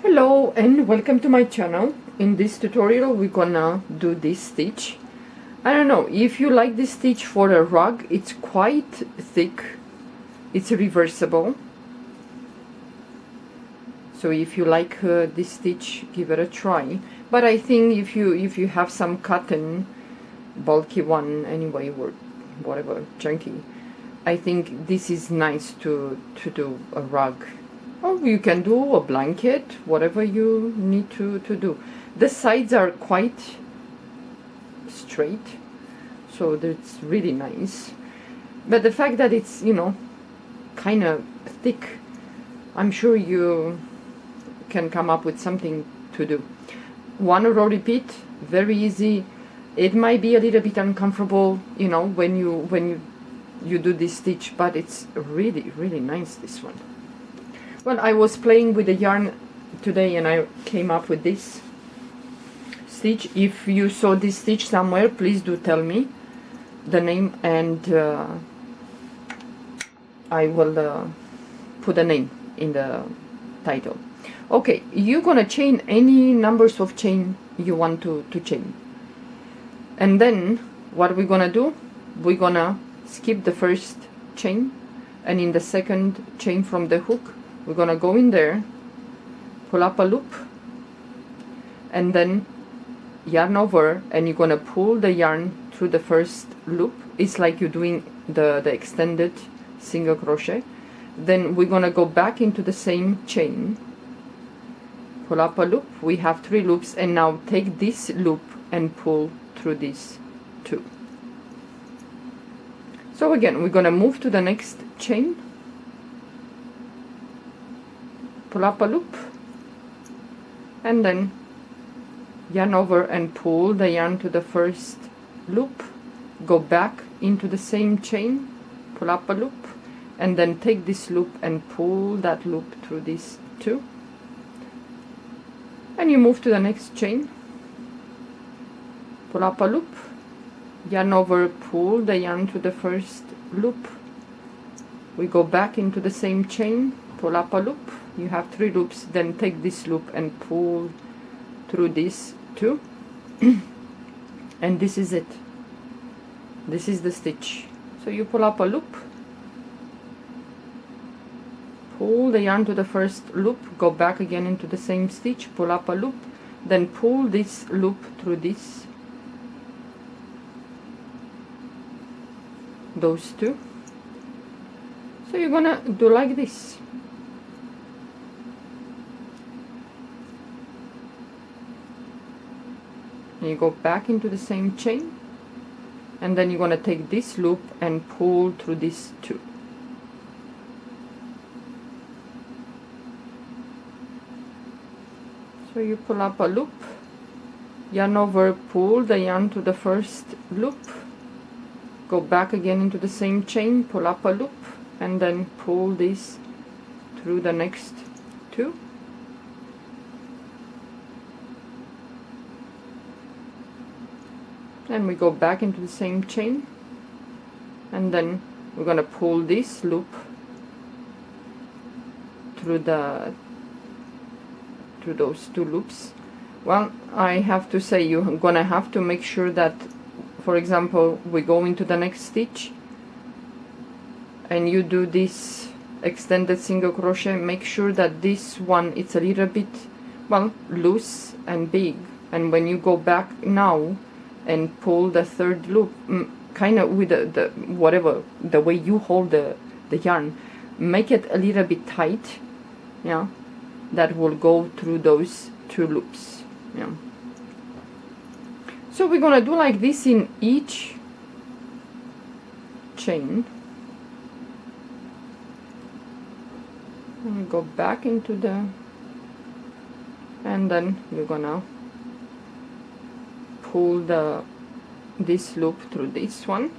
Hello and welcome to my channel. In this tutorial we're gonna do this stitch. I don't know if you like this stitch for a rug. It's quite thick, it's reversible, so if you like this stitch, give it a try. But I think if you have some cotton bulky one anyway, or whatever, chunky, I think this is nice to do a rug. Or you can do a blanket, whatever you need to do. The sides are quite straight, so that's really nice. But the fact that it's, you know, kind of thick, I'm sure you can come up with something to do. One row repeat, very easy. It might be a little bit uncomfortable, you know, when you do this stitch, but it's really nice, this one. Well, I was playing with the yarn today and I came up with this stitch. If you saw this stitch somewhere, please do tell me the name, and I will put a name in the title. Okay, you're gonna chain any numbers of chain you want to chain. And then what we're gonna do, we're gonna skip the first chain, and in the second chain from the hook, we're gonna go in there, pull up a loop, and then yarn over, and you're gonna pull the yarn through the first loop. It's like you're doing the extended single crochet. Then we're gonna go back into the same chain, pull up a loop. We have 3 loops, and now take this loop and pull through these 2. So again, we're gonna move to the next chain, pull up a loop, and then yarn over and pull the yarn to the first loop, go back into the same chain, pull up a loop, and then take this loop and pull that loop through these 2, and you move to the next chain, pull up a loop, yarn over, pull the yarn to the first loop, we go back into the same chain, pull up a loop. You have 3 loops, then take this loop and pull through these 2 and this is it. This is the stitch. So you pull up a loop, pull the yarn to the first loop, go back again into the same stitch, pull up a loop, then pull this loop through those 2. So you're gonna do like this. And you go back into the same chain, and then you're going to take this loop and pull through these 2. So you pull up a loop, yarn over, pull the yarn to the first loop, go back again into the same chain, pull up a loop, and then pull this through the next 2. And we go back into the same chain, and then we're going to pull this loop through those 2 loops. Well, I have to say, you're going to have to make sure that, for example, we go into the next stitch and you do this extended single crochet, make sure that this one, it's a little bit, well, loose and big, and when you go back now and pull the 3rd loop, kind of with the way you hold the yarn, make it a little bit tight, yeah, that will go through those 2 loops, yeah. So we're gonna do like this in each chain, and go back into and then you're gonna pull this loop through this one,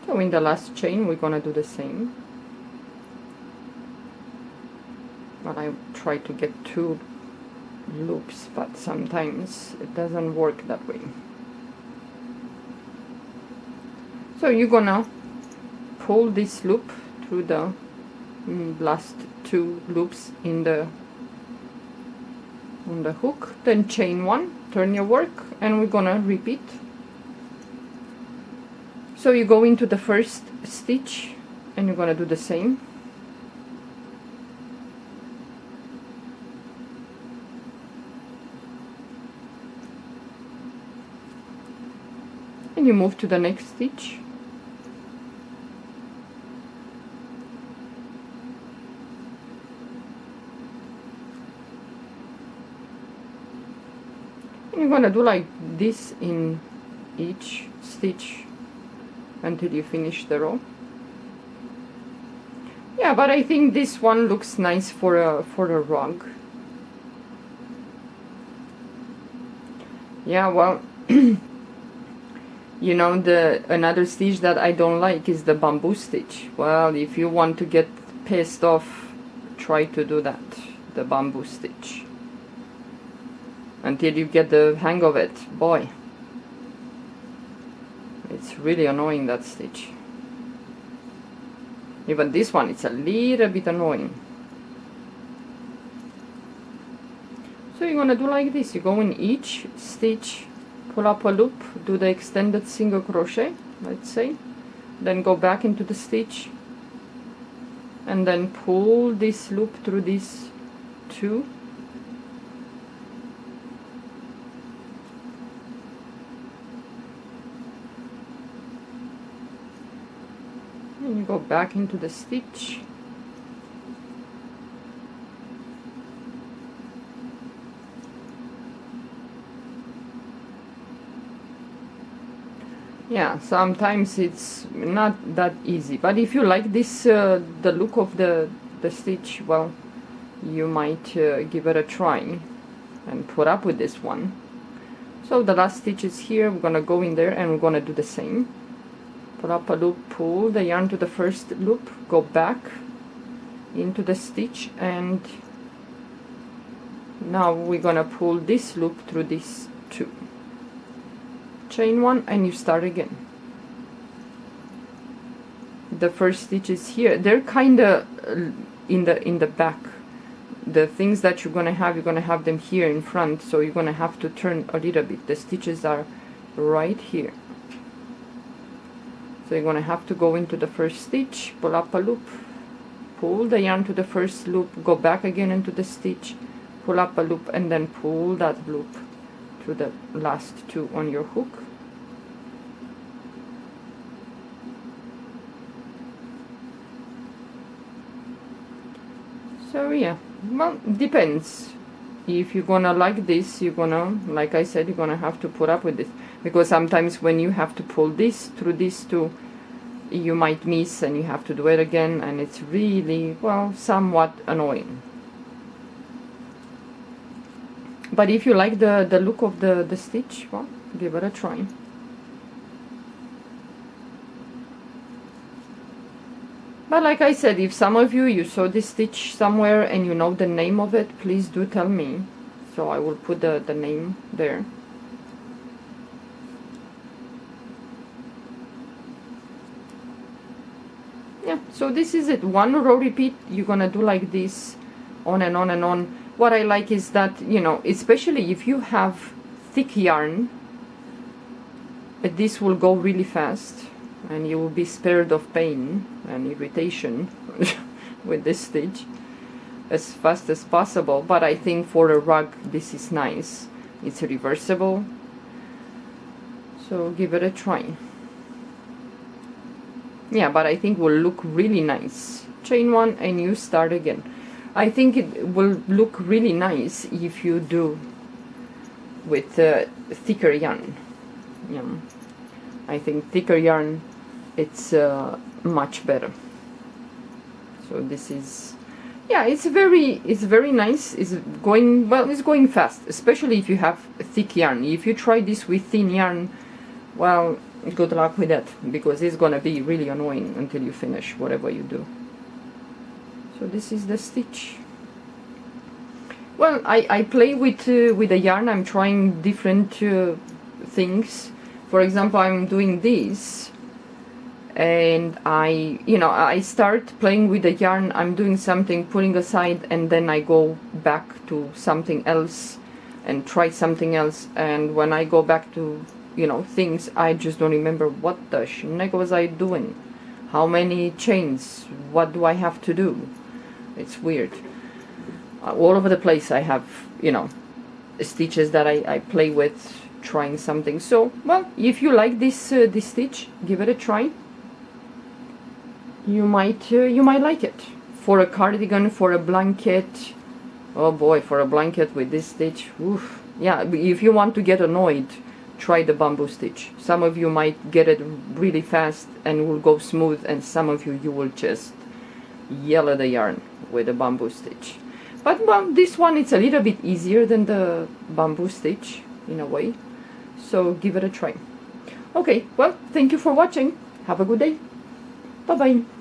so in the last chain we're gonna do the same. but I try to get 2 loops, but sometimes it doesn't work that way. So you're gonna pull this loop through the last two loops in the on the hook, then chain one, turn your work, and we're gonna repeat. So you go into the first stitch and you're gonna do the same. And you move to the next stitch. And you're gonna do like this in each stitch until you finish the row. Yeah, but I think this one looks nice for a rug. Yeah, well, you know, another stitch that I don't like is the bamboo stitch. Well, if you want to get pissed off, try to do that, the bamboo stitch, until you get the hang of it. Boy, it's really annoying, that stitch. Even this one, it's a little bit annoying. So you're gonna do like this. You go in each stitch, pull up a loop, do the extended single crochet, let's say, then go back into the stitch, and then pull this loop through these two, and you go back into the stitch, yeah, sometimes it's not that easy, but if you like this the look of the stitch, well, you might give it a try and put up with this one. So the last stitch is here. We're gonna go in there and we're gonna do the same. Pull up a loop, pull the yarn to the first loop, go back into the stitch, and now we're gonna pull this loop through these two, chain one, and you start again. The first stitch is here. They're kind of in the back. The things that you're gonna have them here in front, so you're gonna have to turn a little bit. The stitches are right here. So you're gonna have to go into the first stitch, pull up a loop, pull the yarn to the first loop, go back again into the stitch, pull up a loop, and then pull that loop through the last two on your hook. So yeah, well, depends. If you're gonna like this, you're gonna, like I said, you're gonna have to put up with this, because sometimes when you have to pull this through these two, you might miss and you have to do it again, and it's really, well, somewhat annoying. But if you like the look of the stitch, well, give it a try. But like I said, if some of you saw this stitch somewhere and you know the name of it, please do tell me, so I will put the name there. Yeah, so this is it. One row repeat. You're gonna do like this on and on and on. What I like is that, you know, especially if you have thick yarn, this will go really fast and you will be spared of pain and irritation with this stitch as fast as possible. But I think for a rug this is nice. It's reversible, so give it a try. Yeah, but I think will look really nice. Chain one and you start again. I think it will look really nice if you do with thicker yarn. Yeah, I think thicker yarn, it's much better. So this is, yeah, it's very nice. It's going, well, it's going fast, especially if you have thick yarn. If you try this with thin yarn, well, good luck with that, because it's gonna be really annoying until you finish whatever you do. So this is the stitch. Well, I play with the yarn. I'm trying different things. For example, I'm doing this, and I start playing with the yarn. I'm doing something, putting aside, and then I go back to something else and try something else. And when I go back to things, I just don't remember what the heck was I doing, how many chains, what do I have to do. It's weird. All over the place I have stitches that I play with, trying something. So, well, if you like this stitch, give it a try. You might like it for a cardigan, for a blanket. Oh boy, for a blanket with this stitch, oof. Yeah, if you want to get annoyed, try the bamboo stitch. Some of you might get it really fast and will go smooth, and some of you will just yell at the yarn with the bamboo stitch. But well, this one, it's a little bit easier than the bamboo stitch in a way, so give it a try. Okay, well, thank you for watching. Have a good day. Bye bye.